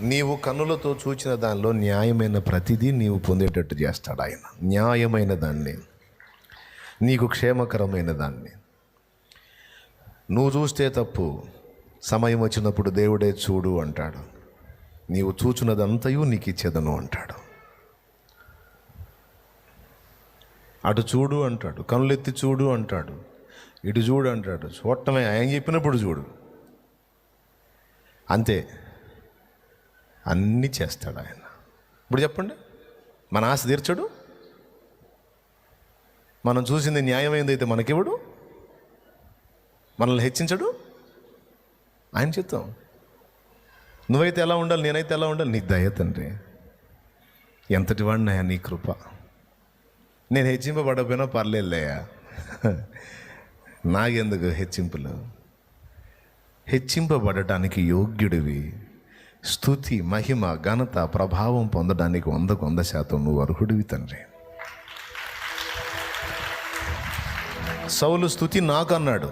నీవు కన్నులతో చూచిన దానిలో న్యాయమైన ప్రతిదీ నీవు పొందేటట్టు చేస్తాడు ఆయన. న్యాయమైన దాన్ని, నీకు క్షేమకరమైన దాన్ని. నువ్వు చూస్తే తప్పు, సమయం వచ్చినప్పుడు దేవుడే చూడు అంటాడు. నీవు చూచున్నదంతయు నీకు ఇచ్చేదను అంటాడు. అటు చూడు అంటాడు, కనులెత్తి చూడు అంటాడు, ఇటు చూడు అంటాడు. చూడటమే, ఆయన చెప్పినప్పుడు చూడు, అంతే. అన్నీ చేస్తాడు ఆయన. ఇప్పుడు చెప్పండి, మన ఆశ తీర్చడు? మనం చూసింది న్యాయమైందైతే మనకివ్వడు? మనల్ని హెచ్చించడు? ఆయన చిత్తం. నువ్వైతే ఎలా ఉండాలి, నేనైతే ఎలా ఉండాలి? నీ దయ తండ్రి. ఎంతటి వాడినయ్యా నీ కృప. నేను హెచ్చింపబడకపోయినా పర్లేదులేయా, నాకెందుకు హెచ్చింపులు? హెచ్చింపబడటానికి యోగ్యుడివి. స్తుతి, మహిమ, ఘనత, ప్రభావం పొందడానికి 100% నువ్వు అర్హుడివి తండ్రి. సౌలు స్తుతి నాకు అన్నాడు.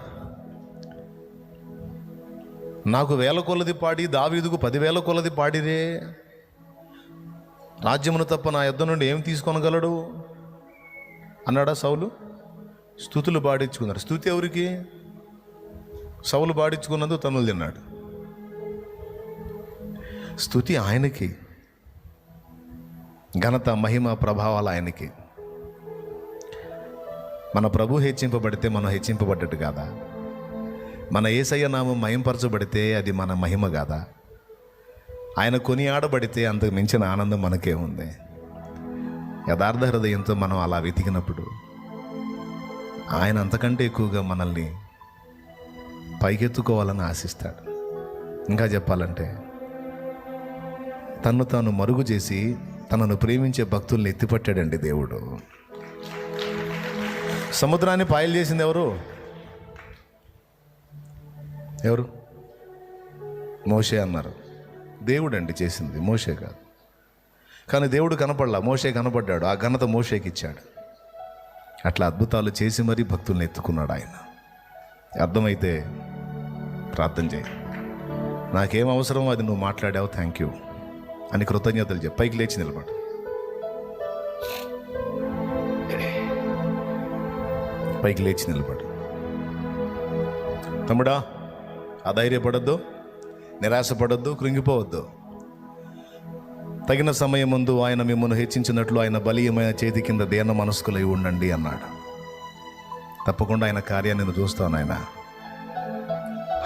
నాకు 1000 కొలది పాడి, దావీదుకు 10,000 కొలది పాడిరే. రాజ్యమును తప్ప నా యొద్ద నుండి ఏం తీసుకొనగలడు అన్నాడా సౌలు? స్తుతులు పాడించుకున్నాడు. స్తుతి ఎవరికి? సౌలు పాడించుకున్నందుకు తనులు తిన్నాడు. స్తుతి ఆయనకి, ఘనత, మహిమ, ప్రభావాలు ఆయనకి. మన ప్రభు హెచ్చింపబడితే మనం హెచ్చింపబడ్డట్టు కాదా? మన యేసయ్య నామం మహింపరచబడితే అది మన మహిమ కాదా? ఆయన కొనియాడబడితే అంతకు మించిన ఆనందం మనకే ఉంది. యథార్థ హృదయంతో మనం అలా వెతికినప్పుడు ఆయన అంతకంటే ఎక్కువగా మనల్ని పైకెత్తుకోవాలని ఆశిస్తాడు. ఇంకా చెప్పాలంటే తన్ను తాను మరుగు చేసి తనను ప్రేమించే భక్తుల్ని ఎత్తిపట్టాడండి దేవుడు. సముద్రాన్ని పాయలు చేసింది ఎవరు? ఎవరు? మోషే అన్నారు. దేవుడు అండి చేసింది, మోషే కాదు. కానీ దేవుడు కనపడలా, మోషే కనపడ్డాడు. ఆ ఘనత మోషేకి ఇచ్చాడు. అట్లా అద్భుతాలు చేసి మరీ భక్తుల్ని ఎత్తుకున్నాడు ఆయన. అర్థమైతే ప్రార్థన చేయి. నాకేం అవసరమో అది నువ్వు మాట్లాడావు, థ్యాంక్ యూ అని కృతజ్ఞతలు చెప్పి పైకి లేచి నిలబడు. పైకి లేచి నిలబడు. తమ్ముడా, అధైర్యపడద్దు, నిరాశపడద్దు, కృంగిపోవద్దు. తగిన సమయం ముందు ఆయన మిమ్మల్ని హెచ్చించినట్లు ఆయన బలీయమైన చేతి కింద దీన మనస్కులై ఉండండి అన్నాడు. తప్పకుండా ఆయన కార్యాన్ని నేను చూస్తాను. ఆయన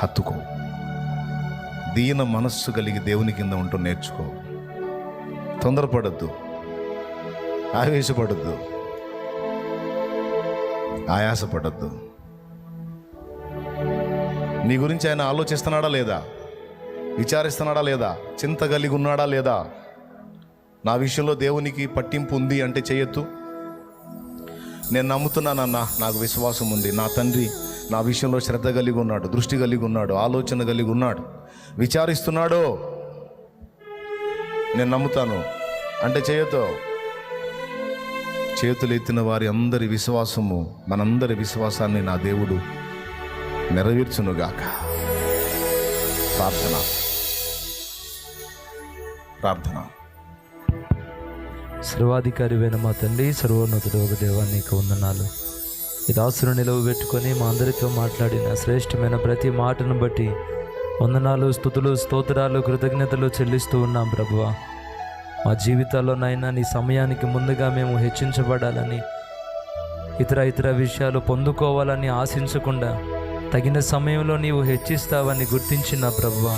హత్తుకో, దీన మనస్సు కలిగి దేవుని కింద ఉంటూ నేర్చుకో. తొందరపడద్దు, ఆవేశపడద్దు, ఆయాసపడద్దు. నీ గురించి ఆయన ఆలోచిస్తున్నాడా లేదా? విచారిస్తున్నాడా లేదా? చింత కలిగి ఉన్నాడా లేదా? నా విషయంలో దేవునికి పట్టింపు ఉంది అంటే చేయొద్దు. నేను నమ్ముతున్నానన్నా, నాకు విశ్వాసం ఉంది, నా తండ్రి నా విషయంలో శ్రద్ధ కలిగి ఉన్నాడు, దృష్టి కలిగి ఉన్నాడు, ఆలోచన కలిగి ఉన్నాడు, విచారిస్తున్నాడో నేను నమ్ముతాను అంటే చేయొద్దు. చేతులు ఎత్తిన వారి అందరి విశ్వాసము, మనందరి విశ్వాసాన్ని నా దేవుడు నెరవేర్చునుగాక. ప్రార్థన ప్రార్థన. సర్వాధికారివైన మా తండ్రి, సర్వోన్నతుడు ఒక దేవా, నీకు వందనాలు. ఈ దాసును నిలవబెట్టుకొని మా అందరితో మాట్లాడిన శ్రేష్టమైన ప్రతి మాటను బట్టి వందనాలు, స్తుతులు, స్తోత్రాలు, కృతజ్ఞతలు చెల్లిస్తూ ఉన్నాం ప్రభువా. మా జీవితాల్లోనైనా నీ సమయానికి ముందుగా మేము హెచ్చించబడాలని, ఇతర విషయాలు పొందుకోవాలని ఆశించకుండా తగిన సమయంలో నీవు హెచ్చిస్తావని గుర్తించిన ప్రభువా,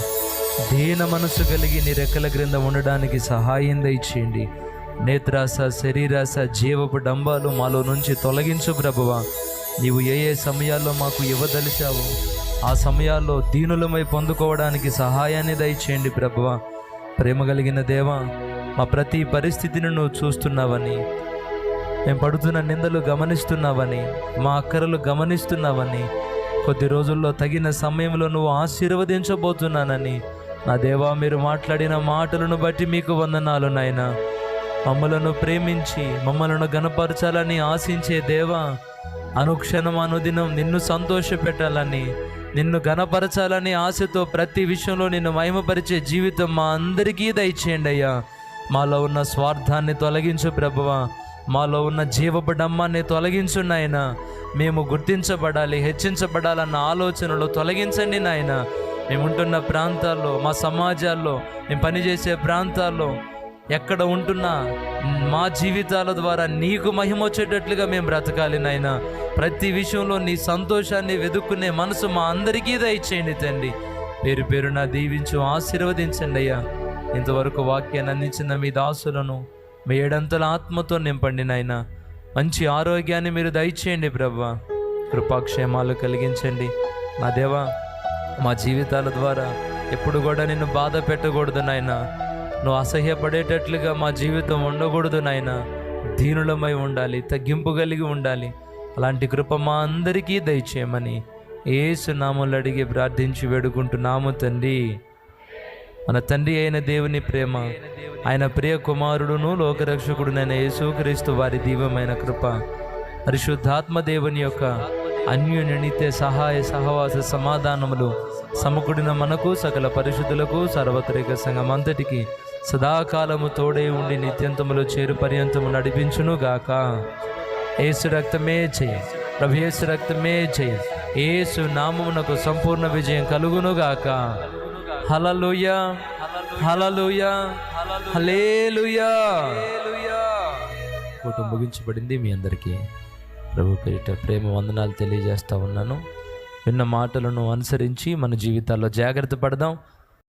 దీన మనసు కలిగి నీ రెక్కల క్రింద ఉండడానికి సహాయం దయచేయండి. నేత్రాస, శరీరాస, జీవపు డంబాలు మాలో నుంచి తొలగించు ప్రభువా. నీవు ఏ సమయాల్లో మాకు ఇవ్వదలిచావో ఆ సమయాల్లో దీనులమై పొందుకోవడానికి సహాయాన్ని దయచేయండి ప్రభువా. ప్రేమ కలిగిన దేవా, మా ప్రతి పరిస్థితిని నువ్వు చూస్తున్నావని, మేము పడుతున్న నిందలు గమనిస్తున్నావని, మా అక్కరలు గమనిస్తున్నావని, కొద్ది రోజుల్లో తగిన సమయంలో నువ్వు ఆశీర్వదించబోతున్నానని నా దేవా, మీరు మాట్లాడిన మాటలను బట్టి మీకు వందనాలు నాయనా. మమ్మలను ప్రేమించి మమ్మలను గణపరచాలని ఆశించే దేవా, అనుక్షణం అనుదినం నిన్ను సంతోషపెట్టాలని నిన్ను ఘనపరచాలని ఆశతో ప్రతి విషయంలో నిన్ను మహిమపరిచే జీవితం మా అందరికీ దయచేయండి అయ్యా. మాలో ఉన్న స్వార్థాన్ని తొలగించు ప్రభువా, మాలో ఉన్న జీవపు డమ్మాన్ని తొలగించు నాయన. మేము గుర్తించబడాలి, హెచ్చించబడాలన్న ఆలోచనలు తొలగించండి నాయన. మేముంటున్న ప్రాంతాల్లో, మా సమాజాల్లో, మేము పనిచేసే ప్రాంతాల్లో, ఎక్కడ ఉంటున్నా మా జీవితాల ద్వారా నీకు మహిమ వచ్చేటట్లుగా మేము బ్రతకాలి నాయన. ప్రతి విషయంలో నీ సంతోషాన్ని వెతుక్కునే మనసు మా అందరికీ దయచేయండి తండ్రి. పేరు పేరున దీవించు, ఆశీర్వదించండి అయ్యా. ఇంతవరకు వాక్యాన్ని అందించిన మీ దాసులను మీ ఏడంతల ఆత్మతో నింపండి నాయన. మంచి ఆరోగ్యాన్ని మీరు దయచేయండి ప్రభువా. కృపాక్షేమాలు కలిగించండి నా దేవా. మా జీవితాల ద్వారా ఎప్పుడు కూడా నిన్ను బాధ పెట్టకూడదు నాయన. నువ్వు అసహ్యపడేటట్లుగా మా జీవితం ఉండకూడదు నాయన. దీనులమై ఉండాలి, తగ్గింపు కలిగి ఉండాలి. అలాంటి కృప మా అందరికీ దయచేయమని యేసు నామములో అడిగి ప్రార్థించి వేడుకుంటున్నాము తండ్రి. మన తండ్రి అయిన దేవుని ప్రేమ, ఆయన ప్రియ కుమారుడును లోకరక్షకుడునైన యేసుక్రీస్తు వారి దివ్యమైన కృప, పరిశుద్ధాత్మ దేవుని యొక్క అన్యోన్యనిత్య సహాయ సహవాస సమాధానములు సమకూడిన మనకు, సకల పరిశుద్ధులకు, సార్వత్రిక సంఘం అంతటికి సదాకాలము తోడే ఉండి నిత్యంతములో చేరు పర్యంతము నడిపించును గాక. యేసు రక్తమే జయ, ప్రభు యేసు రక్తమే జయ. యేసు నామమునకు సంపూర్ణ విజయం కలుగును గాక. హల్లెలూయా, హల్లెలూయా, హల్లెలూయా. కూటం ముగించబడింది. మీ అందరికీ ప్రభు పేరిట ప్రేమ వందనాలు తెలియజేస్తా ఉన్నాను. విన్న మాటలను అనుసరించి మన జీవితాల్లో జాగ్రత్త పడదాం.